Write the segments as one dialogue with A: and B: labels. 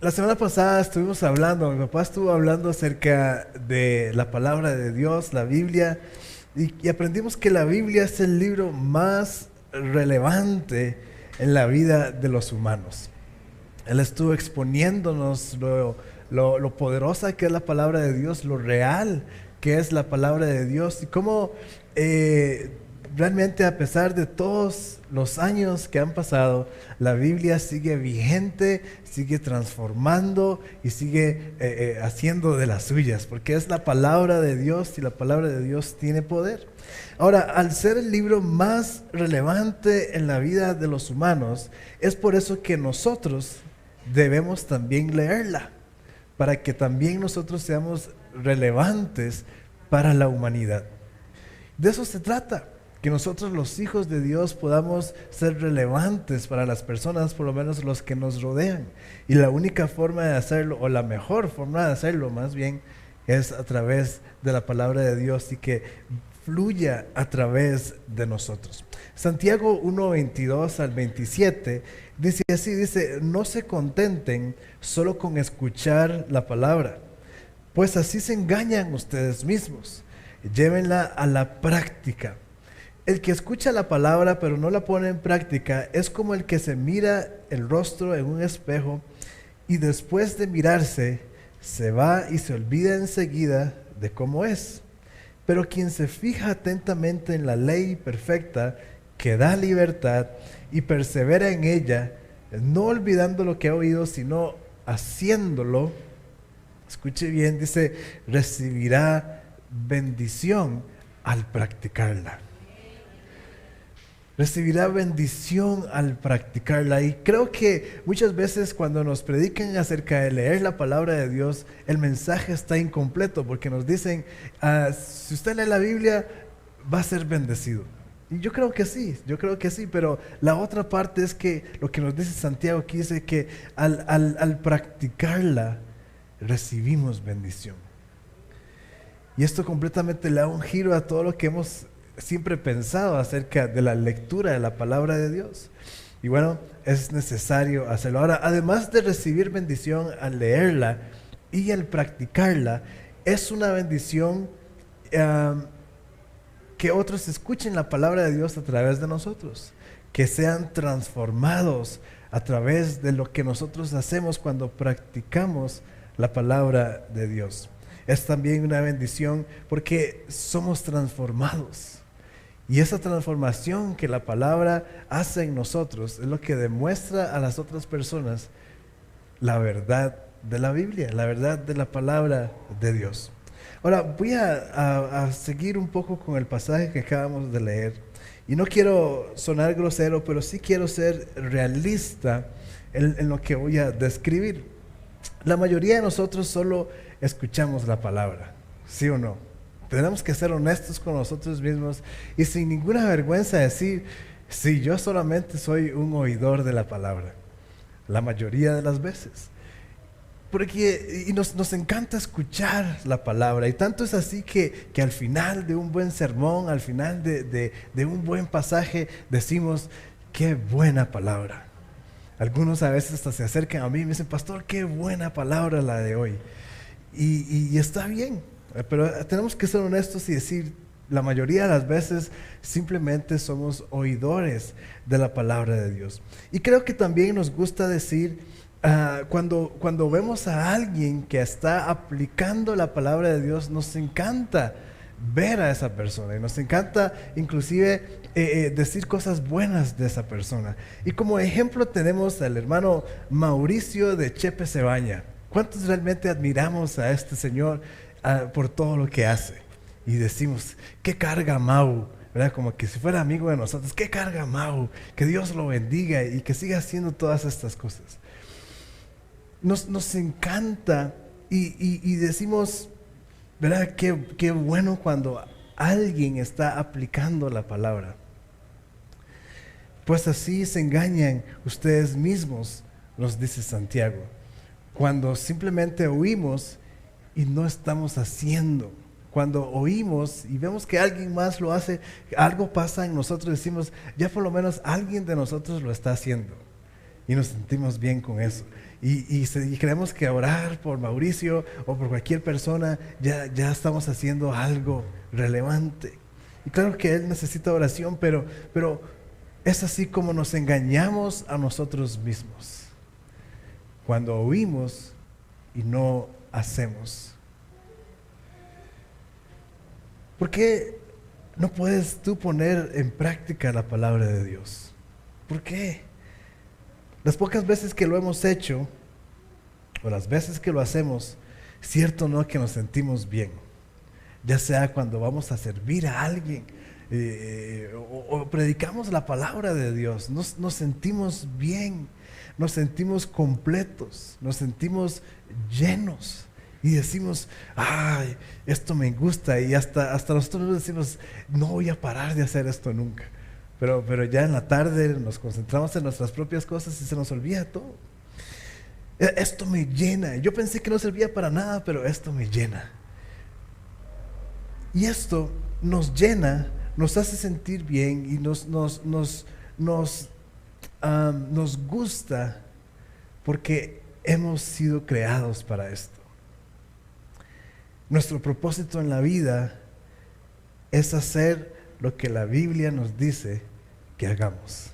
A: La semana pasada estuvimos hablando, mi papá estuvo hablando acerca de la palabra de Dios, la Biblia, y aprendimos que la Biblia es el libro más relevante en la vida de los humanos. Él estuvo exponiéndonos lo poderosa que es la palabra de Dios, lo real que es la palabra de Dios y cómo realmente a pesar de todos los años que han pasado, la Biblia sigue vigente, sigue transformando y sigue haciendo de las suyas, porque es la palabra de Dios y la palabra de Dios tiene poder. Ahora, al ser el libro más relevante en la vida de los humanos, es por eso que nosotros debemos también leerla, para que también nosotros seamos relevantes para la humanidad. De eso se trata, que nosotros los hijos de Dios podamos ser relevantes para las personas, por lo menos los que nos rodean. Y la única forma de hacerlo, o la mejor forma de hacerlo más bien, es a través de la palabra de Dios y que fluya a través de nosotros. Santiago 1:22 al 27 dice así, dice, no se contenten solo con escuchar la palabra, pues así se engañan ustedes mismos. Llévenla a la práctica. El que escucha la palabra pero no la pone en práctica es como el que se mira el rostro en un espejo y después de mirarse se va y se olvida enseguida de cómo es. Pero quien se fija atentamente en la ley perfecta que da libertad y persevera en ella, no olvidando lo que ha oído, sino haciéndolo, escuche bien, dice, recibirá bendición al practicarla. Recibirá bendición al practicarla. Y creo que muchas veces cuando nos predican acerca de leer la palabra de Dios, el mensaje está incompleto porque nos dicen, si usted lee la Biblia, va a ser bendecido. Y yo creo que sí, pero la otra parte es que lo que nos dice Santiago aquí dice que al practicarla, recibimos bendición. Y esto completamente le da un giro a todo lo que hemos siempre pensado acerca de la lectura de la palabra de Dios. Y bueno, es necesario hacerlo. Ahora, además de recibir bendición al leerla y al practicarla, es una bendición que otros escuchen la palabra de Dios a través de nosotros, que sean transformados a través de lo que nosotros hacemos cuando practicamos la palabra de Dios. Es también una bendición porque somos transformados. Y esa transformación que la palabra hace en nosotros es lo que demuestra a las otras personas la verdad de la Biblia, la verdad de la palabra de Dios. Ahora voy a seguir un poco con el pasaje que acabamos de leer. Y no quiero sonar grosero, pero sí quiero ser realista en lo que voy a describir. La mayoría de nosotros solo escuchamos la palabra, ¿sí o no? Tenemos que ser honestos con nosotros mismos y sin ninguna vergüenza decir, sí, yo solamente soy un oidor de la palabra, la mayoría de las veces. Porque nos encanta escuchar la palabra y tanto es así que al final de un buen sermón, al final de un buen pasaje, decimos, qué buena palabra. Algunos a veces hasta se acercan a mí y me dicen, pastor, qué buena palabra la de hoy. Y está bien. Pero tenemos que ser honestos y decir, la mayoría de las veces simplemente somos oidores de la palabra de Dios. Y creo que también nos gusta decir, cuando vemos a alguien que está aplicando la palabra de Dios, nos encanta ver a esa persona y nos encanta inclusive decir cosas buenas de esa persona. Y como ejemplo tenemos al hermano Mauricio de Chepe Cebaña. ¿Cuántos realmente admiramos a este señor por todo lo que hace? Y decimos, ¿qué carga Mau? ¿Verdad? Como que si fuera amigo de nosotros, ¿qué carga Mau? Que Dios lo bendiga y que siga haciendo todas estas cosas. Nos encanta y decimos, ¿verdad? Qué bueno cuando alguien está aplicando la palabra. Pues así se engañan ustedes mismos, nos dice Santiago, cuando simplemente oímos y no estamos haciendo. Cuando oímos y vemos que alguien más lo hace, algo pasa en nosotros, decimos, ya por lo menos alguien de nosotros lo está haciendo. Y nos sentimos bien con eso. y creemos que orar por Mauricio o por cualquier persona ya estamos haciendo algo relevante. Y claro que él necesita oración, pero es así como nos engañamos a nosotros mismos. Cuando oímos y no hacemos. ¿Por qué no puedes tú poner en práctica la palabra de Dios? ¿Por qué? Las pocas veces que lo hemos hecho, o las veces que lo hacemos, cierto no que nos sentimos bien. Ya sea cuando vamos a servir a alguien, o predicamos la palabra de Dios, nos sentimos bien, nos sentimos completos, nos sentimos llenos. Y decimos, ay, esto me gusta. Y hasta nosotros nos decimos, no voy a parar de hacer esto nunca. Pero ya en la tarde nos concentramos en nuestras propias cosas y se nos olvida todo. Esto me llena. Yo pensé que no servía para nada, pero esto me llena. Y esto nos llena, nos hace sentir bien y nos gusta porque hemos sido creados para esto. Nuestro propósito en la vida es hacer lo que la Biblia nos dice que hagamos.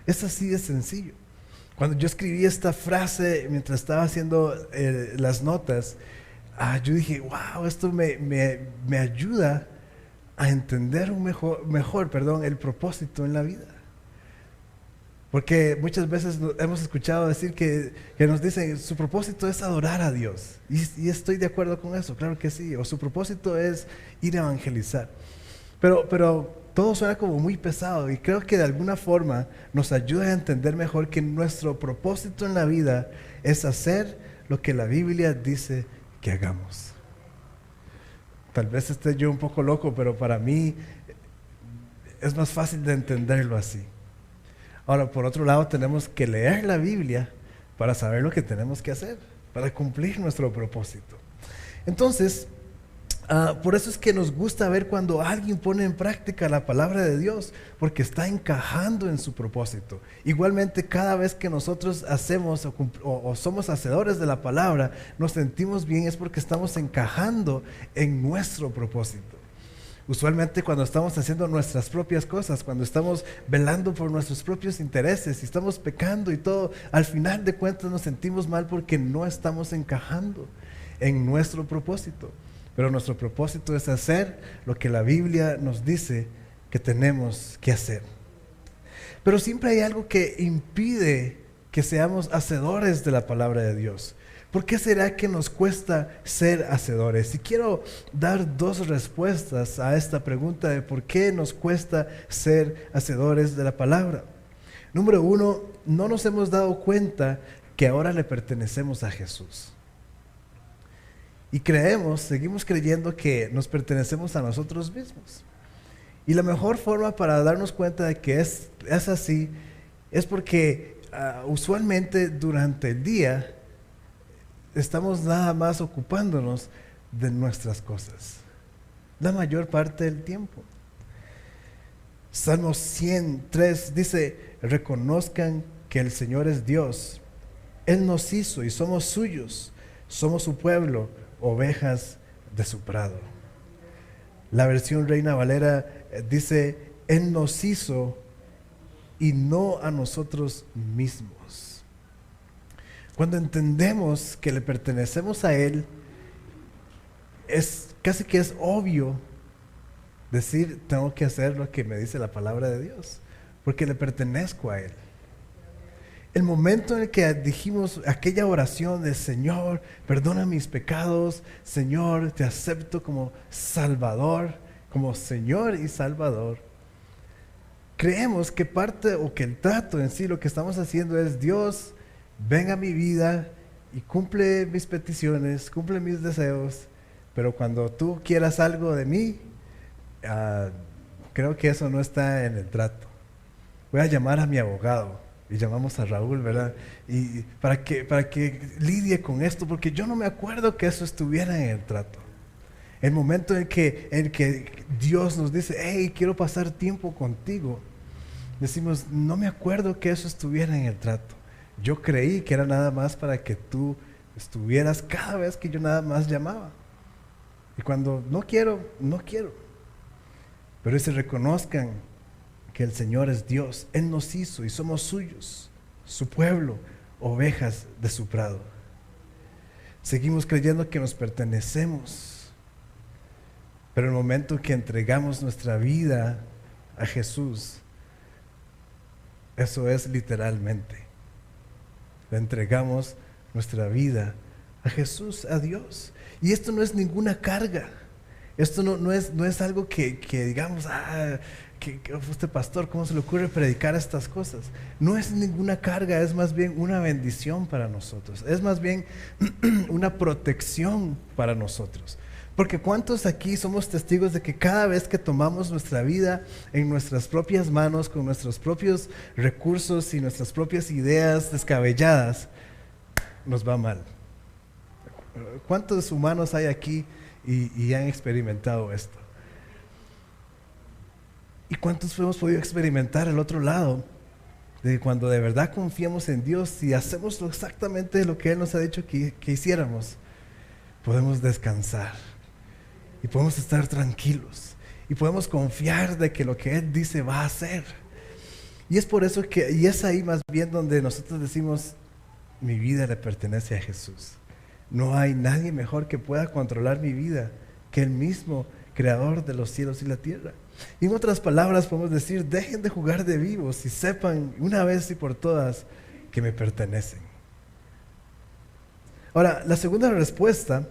A: Es así de sencillo. Cuando yo escribí esta frase mientras estaba haciendo las notas, yo dije, wow, esto me ayuda a entender mejor el propósito en la vida. Porque muchas veces hemos escuchado decir que nos dicen, su propósito es adorar a Dios. Y estoy de acuerdo con eso, claro que sí. O su propósito es ir a evangelizar. Pero todo suena como muy pesado y creo que de alguna forma nos ayuda a entender mejor que nuestro propósito en la vida es hacer lo que la Biblia dice que hagamos. Tal vez esté yo un poco loco, pero para mí es más fácil de entenderlo así. Ahora, por otro lado, tenemos que leer la Biblia para saber lo que tenemos que hacer, para cumplir nuestro propósito. Entonces, por eso es que nos gusta ver cuando alguien pone en práctica la palabra de Dios, porque está encajando en su propósito. Igualmente, cada vez que nosotros hacemos o somos hacedores de la palabra, nos sentimos bien, es porque estamos encajando en nuestro propósito. Usualmente cuando estamos haciendo nuestras propias cosas, cuando estamos velando por nuestros propios intereses y estamos pecando y todo, al final de cuentas nos sentimos mal porque no estamos encajando en nuestro propósito. Pero nuestro propósito es hacer lo que la Biblia nos dice que tenemos que hacer. Pero siempre hay algo que impide que seamos hacedores de la palabra de Dios. ¿Por qué será que nos cuesta ser hacedores? Y quiero dar dos respuestas a esta pregunta de por qué nos cuesta ser hacedores de la palabra. Número uno, no nos hemos dado cuenta que ahora le pertenecemos a Jesús. Y seguimos creyendo que nos pertenecemos a nosotros mismos. Y la mejor forma para darnos cuenta de que es así es porque usualmente durante el día estamos nada más ocupándonos de nuestras cosas, la mayor parte del tiempo. Salmo 103 dice, reconozcan que el Señor es Dios. Él nos hizo y somos suyos, somos su pueblo, ovejas de su prado. La versión Reina Valera dice, Él nos hizo y no a nosotros mismos. Cuando entendemos que le pertenecemos a Él, casi que es obvio decir, tengo que hacer lo que me dice la palabra de Dios, porque le pertenezco a Él. El momento en el que dijimos aquella oración de Señor, perdona mis pecados, Señor, te acepto como Salvador, como Señor y Salvador, creemos que parte o que el trato en sí, lo que estamos haciendo es Dios, ven a mi vida y cumple mis peticiones, cumple mis deseos, pero cuando tú quieras algo de mí, creo que eso no está en el trato. Voy a llamar a mi abogado y llamamos a Raúl, ¿verdad? Y para que lidie con esto, porque yo no me acuerdo que eso estuviera en el trato. El momento en que Dios nos dice, hey, quiero pasar tiempo contigo, decimos, no me acuerdo que eso estuviera en el trato. Yo creí que era nada más para que tú estuvieras cada vez que yo nada más llamaba. Y cuando no quiero, no quiero. Pero se reconozcan que el Señor es Dios. Él nos hizo y somos suyos, su pueblo, ovejas de su prado. Seguimos creyendo que nos pertenecemos. Pero el momento que entregamos nuestra vida a Jesús, eso es literalmente. Le entregamos nuestra vida a Jesús, a Dios. Y esto no es ninguna carga. Esto no es algo que digamos, que usted pastor, ¿cómo se le ocurre predicar estas cosas? No es ninguna carga, es más bien una bendición para nosotros. Es más bien una protección para nosotros. Porque ¿cuántos aquí somos testigos de que cada vez que tomamos nuestra vida en nuestras propias manos, con nuestros propios recursos y nuestras propias ideas descabelladas, nos va mal? ¿Cuántos humanos hay aquí y han experimentado esto? ¿Y cuántos hemos podido experimentar el otro lado? De cuando de verdad confiamos en Dios y hacemos exactamente lo que Él nos ha dicho que hiciéramos, podemos descansar y podemos estar tranquilos y podemos confiar de que lo que Él dice va a hacer. Y es por eso y es ahí más bien donde nosotros decimos, mi vida le pertenece a Jesús. No hay nadie mejor que pueda controlar mi vida que el mismo creador de los cielos y la tierra. Y en otras palabras podemos decir, dejen de jugar de vivos y sepan una vez y por todas que me pertenecen. Ahora, la segunda respuesta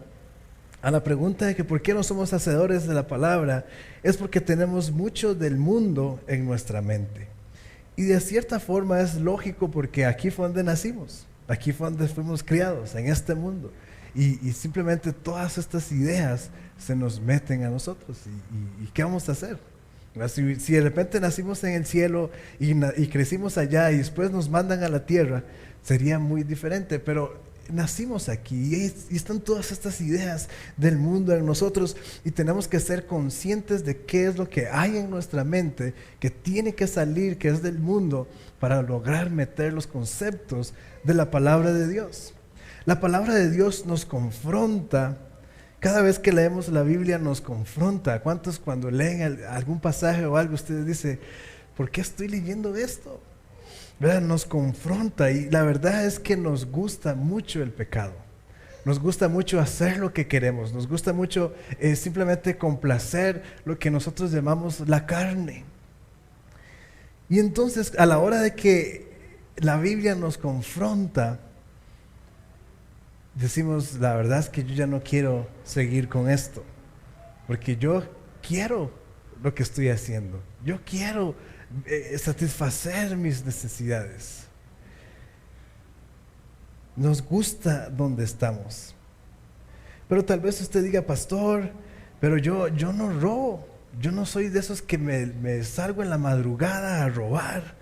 A: a la pregunta de que por qué no somos hacedores de la palabra es porque tenemos mucho del mundo en nuestra mente. Y de cierta forma es lógico porque aquí fue donde nacimos, aquí fue donde fuimos criados, en este mundo. Y simplemente todas estas ideas se nos meten a nosotros. ¿Y qué vamos a hacer? Si de repente nacimos en el cielo y crecimos allá y después nos mandan a la tierra, sería muy diferente. Pero nacimos aquí y están todas estas ideas del mundo en nosotros y tenemos que ser conscientes de qué es lo que hay en nuestra mente que tiene que salir, que es del mundo, para lograr meter los conceptos de la palabra de Dios. La palabra de Dios nos confronta. Cada vez que leemos la Biblia nos confronta. ¿Cuántos cuando leen algún pasaje o algo ustedes dicen, ¿por qué estoy leyendo esto? ¿Verdad? Nos confronta y la verdad es que nos gusta mucho el pecado. Nos gusta mucho hacer lo que queremos. Nos gusta mucho simplemente complacer lo que nosotros llamamos la carne. Y entonces a la hora de que la Biblia nos confronta, decimos, la verdad es que yo ya no quiero seguir con esto, porque yo quiero lo que estoy haciendo. Yo quiero satisfacer mis necesidades. Nos gusta donde estamos. Pero tal vez usted diga, pastor, pero yo no robo. Yo no soy de esos que me salgo en la madrugada a robar,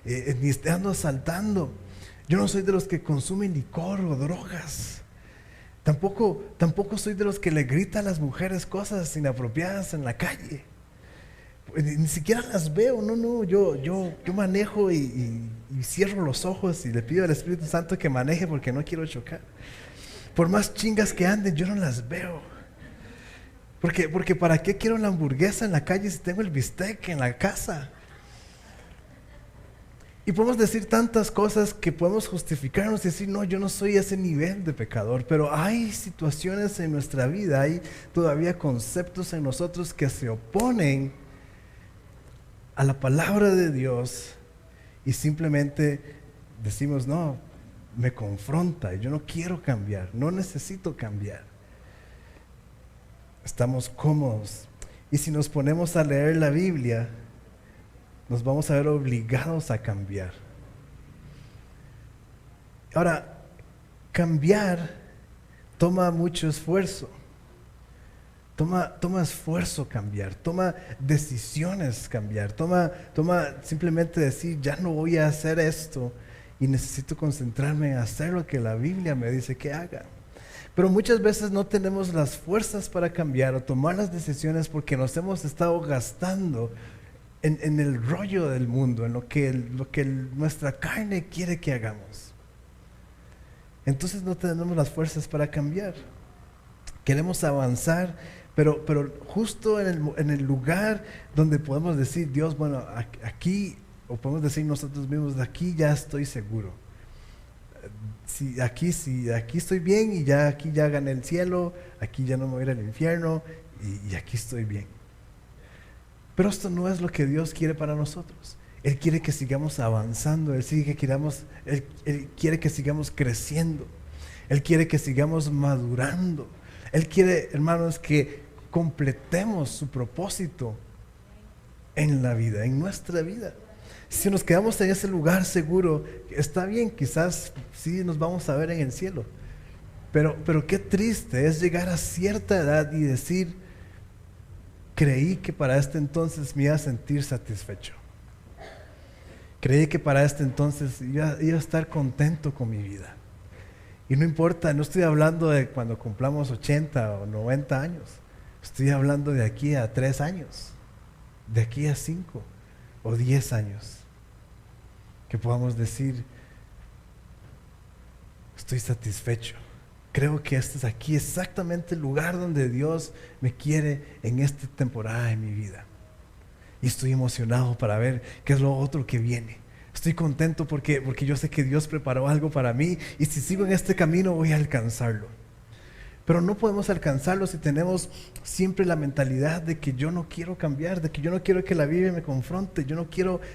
A: ni ando asaltando. Yo no soy de los que consumen licor o drogas. Tampoco soy de los que le grita a las mujeres cosas inapropiadas en la calle. Ni siquiera las veo. No, yo manejo y cierro los ojos y le pido al Espíritu Santo que maneje porque no quiero chocar. Por más chingas que anden, yo no las veo. Porque ¿para qué quiero la hamburguesa en la calle si tengo el bistec en la casa? Y podemos decir tantas cosas que podemos justificarnos y decir, no, yo no soy ese nivel de pecador, pero hay situaciones en nuestra vida, hay todavía conceptos en nosotros que se oponen a la palabra de Dios y simplemente decimos, no, me confronta, yo no quiero cambiar, no necesito cambiar. Estamos cómodos y si nos ponemos a leer la Biblia, nos vamos a ver obligados a cambiar. Ahora, cambiar toma mucho esfuerzo. Toma esfuerzo cambiar, toma decisiones cambiar, toma simplemente decir, ya no voy a hacer esto y necesito concentrarme en hacer lo que la Biblia me dice que haga. Pero muchas veces no tenemos las fuerzas para cambiar o tomar las decisiones porque nos hemos estado gastando en el rollo del mundo, en lo que nuestra carne quiere que hagamos. entonces no tenemos las fuerzas para cambiar. Queremos avanzar, pero justo en el lugar donde podemos decir, Dios, bueno, aquí, o podemos decir nosotros mismos, de aquí ya estoy seguro. Si aquí estoy bien y ya aquí ya gané el cielo, aquí ya no me voy a ir al infierno y aquí estoy bien. Pero esto no es lo que Dios quiere para nosotros. Él quiere que sigamos avanzando, Él quiere que sigamos creciendo, Él quiere que sigamos madurando. Él quiere, hermanos, que completemos su propósito en la vida, en nuestra vida. Si nos quedamos en ese lugar seguro, está bien, quizás sí nos vamos a ver en el cielo. Pero qué triste es llegar a cierta edad y decir, creí que para este entonces me iba a sentir satisfecho. Creí que para este entonces iba a estar contento con mi vida. Y no importa, no estoy hablando de cuando cumplamos 80 o 90 años. Estoy hablando de aquí a 3 años, de aquí a 5 o 10 años. Que podamos decir, estoy satisfecho. Creo que este es aquí exactamente el lugar donde Dios me quiere en esta temporada de mi vida. Y estoy emocionado para ver qué es lo otro que viene. Estoy contento porque yo sé que Dios preparó algo para mí y si sigo en este camino voy a alcanzarlo. Pero no podemos alcanzarlo si tenemos siempre la mentalidad de que yo no quiero cambiar, de que yo no quiero que la Biblia me confronte,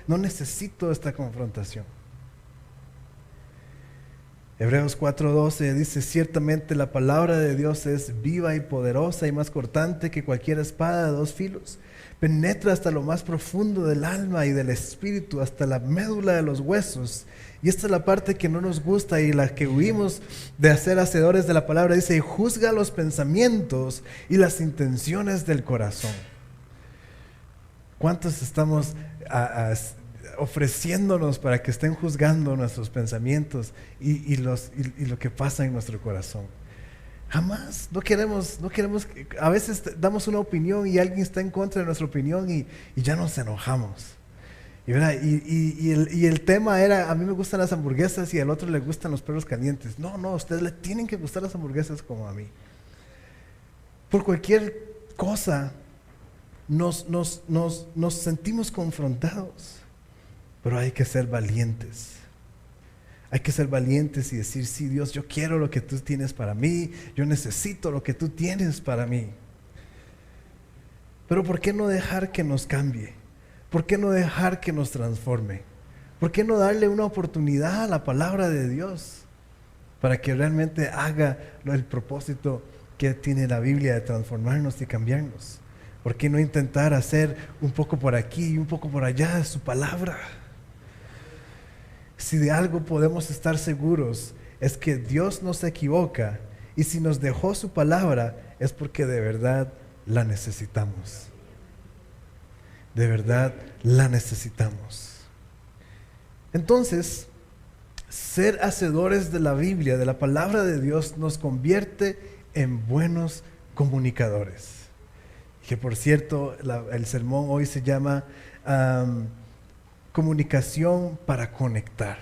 A: no necesito esta confrontación. Hebreos 4:12 dice, ciertamente la palabra de Dios es viva y poderosa y más cortante que cualquier espada de 2 filos. Penetra hasta lo más profundo del alma y del espíritu, hasta la médula de los huesos. Y esta es la parte que no nos gusta y la que huimos de ser hacedores de la palabra. Dice, y juzga los pensamientos y las intenciones del corazón. ¿Cuántos estamos ofreciéndonos para que estén juzgando nuestros pensamientos y lo que pasa en nuestro corazón? Jamás, no queremos, a veces damos una opinión y alguien está en contra de nuestra opinión y ya nos enojamos. Y el tema era, a mí me gustan las hamburguesas y al otro le gustan los perros calientes. No, a ustedes le tienen que gustar las hamburguesas como a mí. Por cualquier cosa nos sentimos confrontados, pero hay que ser valientes. Hay que ser valientes y decir, sí, Dios, yo quiero lo que tú tienes para mí, yo necesito lo que tú tienes para mí. Pero ¿por qué no dejar que nos cambie? ¿Por qué no dejar que nos transforme? ¿Por qué no darle una oportunidad a la palabra de Dios para que realmente haga el propósito que tiene la Biblia de transformarnos y cambiarnos? ¿Por qué no intentar hacer un poco por aquí y un poco por allá de su palabra? Si de algo podemos estar seguros es que Dios no se equivoca y si nos dejó su palabra es porque de verdad la necesitamos. De verdad la necesitamos. Entonces, ser hacedores de la Biblia, de la palabra de Dios, nos convierte en buenos comunicadores. Que por cierto, el sermón hoy se llama comunicación para conectar.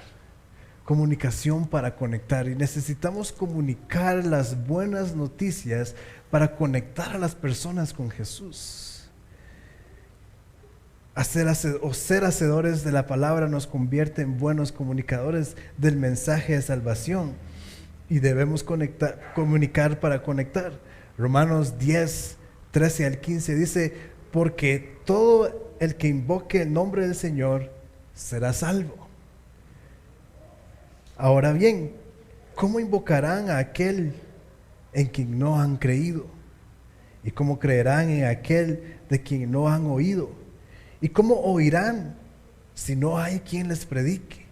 A: Comunicación para conectar. Y necesitamos comunicar las buenas noticias para conectar a las personas con Jesús. Ser hacedores de la palabra nos convierte en buenos comunicadores del mensaje de salvación. Y debemos comunicar para conectar. Romanos 10, 13 al 15 dice, porque todo el que invoque el nombre del Señor será salvo. Ahora bien, ¿cómo invocarán a aquel en quien no han creído? ¿Y cómo creerán en aquel de quien no han oído? ¿Y cómo oirán si no hay quien les predique?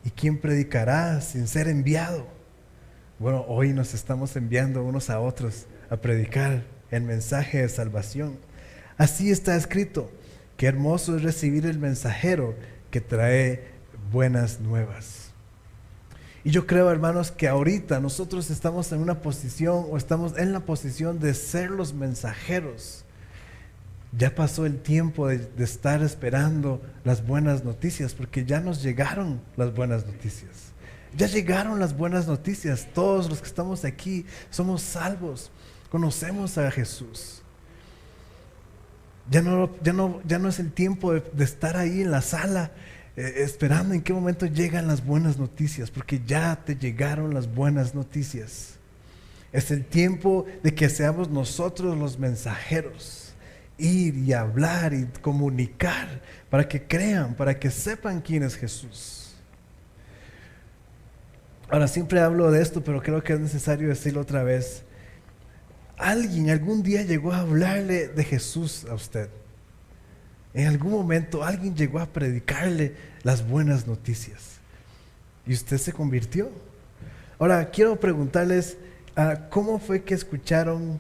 A: ¿Y quién predicará sin ser enviado? Bueno, hoy nos estamos enviando unos a otros a predicar el mensaje de salvación. Así está escrito, qué hermoso es recibir el mensajero que trae buenas nuevas. Y yo creo, hermanos, que ahorita nosotros estamos en una posición o estamos en la posición de ser los mensajeros. Ya pasó el tiempo de estar esperando las buenas noticias porque ya nos llegaron las buenas noticias. Ya llegaron las buenas noticias. Todos los que estamos aquí somos salvos. Conocemos a Jesús. Ya no es el tiempo de estar ahí en la sala esperando en qué momento llegan las buenas noticias, porque ya te llegaron las buenas noticias. Es el tiempo de que seamos nosotros los mensajeros, ir y hablar y comunicar para que crean, para que sepan quién es Jesús. Ahora, siempre hablo de esto, pero creo que es necesario decirlo otra vez. Alguien algún día llegó a hablarle de Jesús a usted. En algún momento alguien llegó a predicarle las buenas noticias y usted se convirtió. Ahora quiero preguntarles, ¿cómo fue que escucharon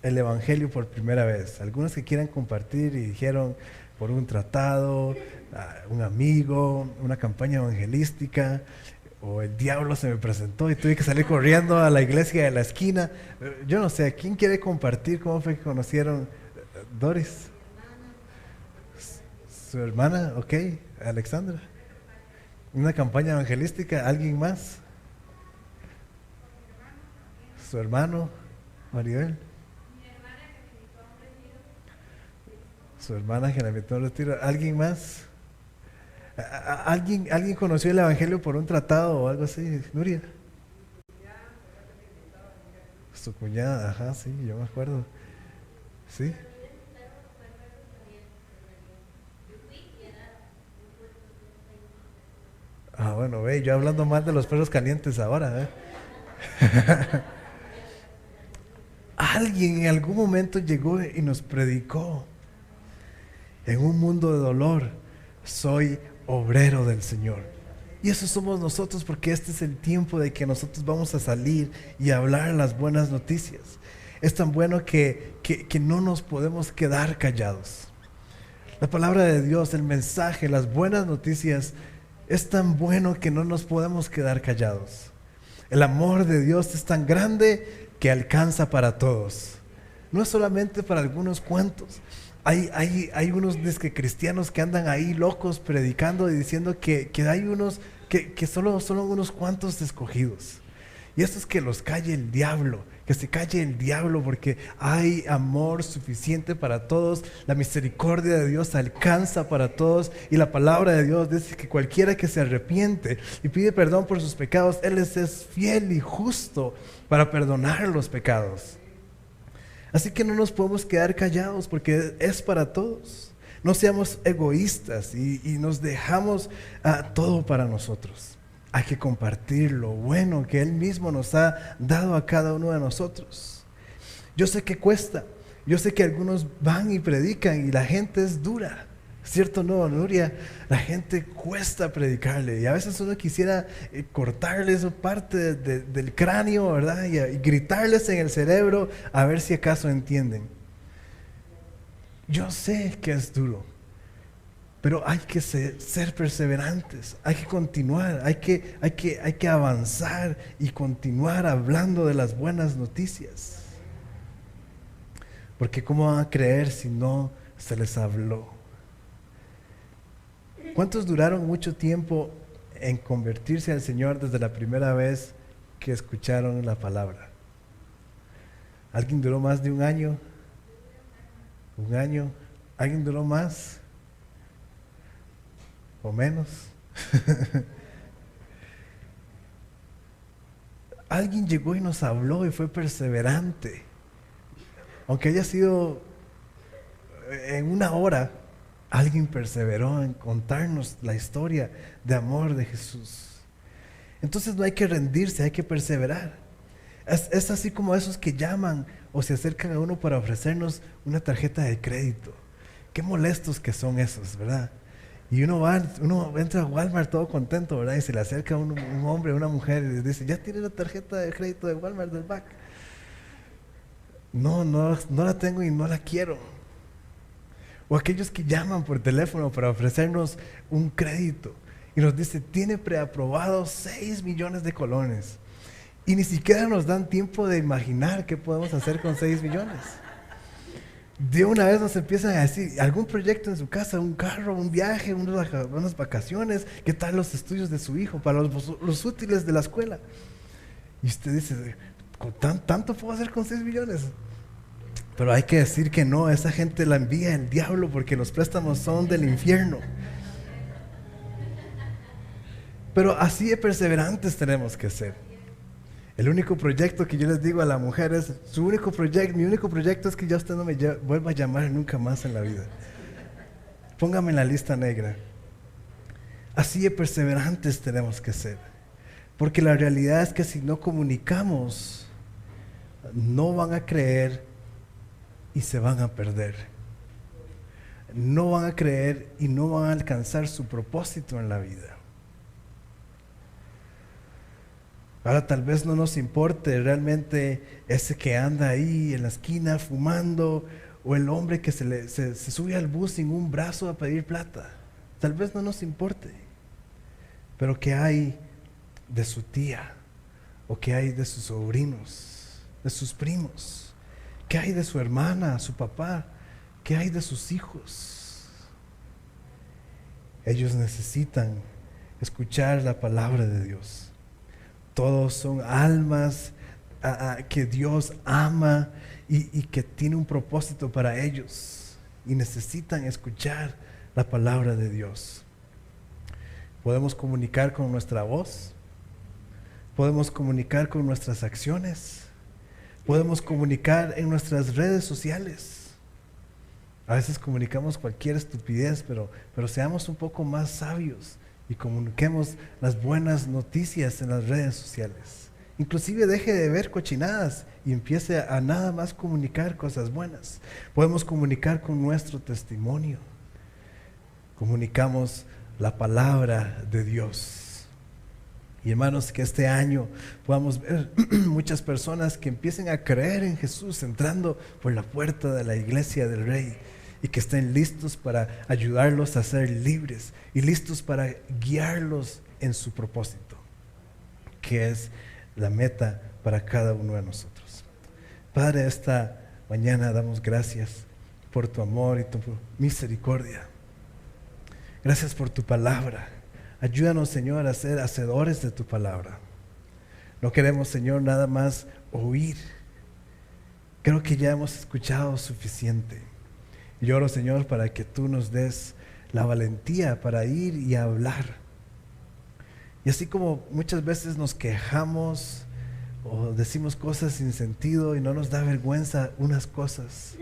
A: el Evangelio por primera vez? Algunos que quieran compartir y dijeron por un tratado, un amigo, una campaña evangelística, o el diablo se me presentó y tuve que salir corriendo a la iglesia de la esquina. Yo no sé, ¿quién quiere compartir cómo fue que conocieron? Doris. Su hermana, ok. Alexandra. Una campaña evangelística, ¿alguien más? Su hermano, Maribel. Su hermana que la invitó a un retiro. ¿Alguien más? ¿Alguien conoció el Evangelio por un tratado o algo así? Nuria. Su cuñada, ajá, sí, yo me acuerdo. Sí. Bueno, ve, yo hablando mal de los perros calientes ahora, ¿eh? Alguien en algún momento llegó y nos predicó: en un mundo de dolor, soy obrero del Señor. Y eso somos nosotros, porque este es el tiempo de que nosotros vamos a salir y hablar las buenas noticias. Es tan bueno que no nos podemos quedar callados. La palabra de Dios, el mensaje, las buenas noticias, es tan bueno que no nos podemos quedar callados. El amor de Dios es tan grande que alcanza para todos. No es solamente para algunos cuantos. Hay unos cristianos que andan ahí locos predicando y diciendo que hay unos que solo son unos cuantos escogidos. Y esto es que los calle el diablo, que se calle el diablo, porque hay amor suficiente para todos. La misericordia de Dios alcanza para todos, y la palabra de Dios dice que cualquiera que se arrepiente y pide perdón por sus pecados, Él es fiel y justo para perdonar los pecados. Así que no nos podemos quedar callados, porque es para todos. No seamos egoístas y nos dejamos todo para nosotros. Hay que compartir lo bueno que Él mismo nos ha dado a cada uno de nosotros. Yo sé que cuesta. Yo sé que algunos van y predican y la gente es dura. ¿Cierto o no, Nuria? La gente cuesta predicarle, y a veces uno quisiera cortarle esa parte del cráneo, ¿verdad? Y gritarles en el cerebro a ver si acaso entienden. Yo sé que es duro, pero hay que ser perseverantes, hay que continuar, hay que avanzar y continuar hablando de las buenas noticias. Porque ¿cómo van a creer si no se les habló? ¿Cuántos duraron mucho tiempo en convertirse al Señor desde la primera vez que escucharon la palabra? ¿Alguien duró más de un año? ¿Un año? ¿Alguien duró más? ¿O menos? Alguien llegó y nos habló y fue perseverante. Aunque haya sido en una hora, alguien perseveró en contarnos la historia de amor de Jesús. Entonces no hay que rendirse, hay que perseverar. Es así como esos que llaman o se acercan a uno para ofrecernos una tarjeta de crédito. Qué molestos que son esos, ¿verdad? Y uno entra a Walmart todo contento, ¿verdad? Y se le acerca un hombre, una mujer, y le dice: ¿ya tiene la tarjeta de crédito de Walmart del BAC? No la tengo y no la quiero. O aquellos que llaman por teléfono para ofrecernos un crédito y nos dice: tiene preaprobado 6 millones de colones. Y ni siquiera nos dan tiempo de imaginar qué podemos hacer con 6 millones. De una vez nos empiezan a decir algún proyecto en su casa, un carro, un viaje, unas vacaciones, qué tal los estudios de su hijo, para los útiles de la escuela. Y usted dice, ¿tanto puedo hacer con 6 millones? Pero hay que decir que no, esa gente la envía el diablo porque los préstamos son del infierno. Pero así de perseverantes tenemos que ser. El único proyecto que yo les digo a la mujer es, mi único proyecto es que ya usted no me vuelva a llamar nunca más en la vida. Póngame en la lista negra. Así de perseverantes tenemos que ser. Porque la realidad es que si no comunicamos, no van a creer y se van a perder. No van a creer y no van a alcanzar su propósito en la vida. Ahora tal vez no nos importe realmente ese que anda ahí en la esquina fumando, o el hombre que se sube al bus sin un brazo a pedir plata. Tal vez no nos importe. Pero ¿qué hay de su tía? ¿O qué hay de sus sobrinos? ¿De sus primos? ¿Qué hay de su hermana, su papá? ¿Qué hay de sus hijos? Ellos necesitan escuchar la palabra de Dios. Todos son almas que Dios ama y que tiene un propósito para ellos. Y necesitan escuchar la palabra de Dios. Podemos comunicar con nuestra voz. Podemos comunicar con nuestras acciones. Podemos comunicar en nuestras redes sociales. A veces comunicamos cualquier estupidez, pero seamos un poco más sabios y comuniquemos las buenas noticias en las redes sociales. Inclusive deje de ver cochinadas y empiece a nada más comunicar cosas buenas. Podemos comunicar con nuestro testimonio. Comunicamos la palabra de Dios. Y hermanos, que este año podamos ver muchas personas que empiecen a creer en Jesús entrando por la puerta de la iglesia del Rey, y que estén listos para ayudarlos a ser libres y listos para guiarlos en su propósito, que es la meta para cada uno de nosotros. Padre, esta mañana damos gracias por tu amor y tu misericordia. Gracias por tu palabra. Ayúdanos, Señor, a ser hacedores de tu palabra. No queremos, Señor, nada más oír. Creo que ya hemos escuchado suficiente. Y oro, Señor, para que tú nos des la valentía para ir y hablar. Y así como muchas veces nos quejamos o decimos cosas sin sentido y no nos da vergüenza unas cosas,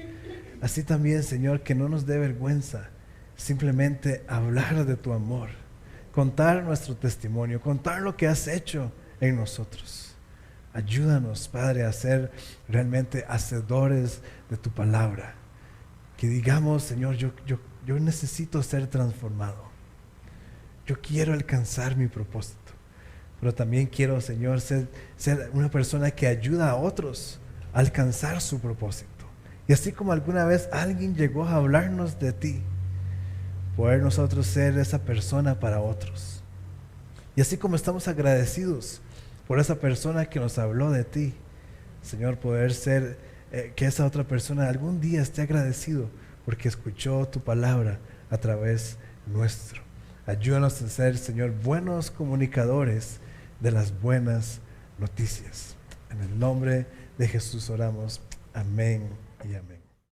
A: así también, Señor, que no nos dé vergüenza simplemente hablar de tu amor, contar nuestro testimonio, contar lo que has hecho en nosotros. Ayúdanos, Padre, a ser realmente hacedores de tu palabra. Que digamos, Señor, yo necesito ser transformado. Yo quiero alcanzar mi propósito. Pero también quiero, Señor, ser una persona que ayuda a otros a alcanzar su propósito. Y así como alguna vez alguien llegó a hablarnos de ti, poder nosotros ser esa persona para otros. Y así como estamos agradecidos por esa persona que nos habló de ti, Señor, poder ser que esa otra persona algún día esté agradecido porque escuchó tu palabra a través nuestro. Ayúdanos a ser, Señor, buenos comunicadores de las buenas noticias. En el nombre de Jesús oramos. Amén y amén.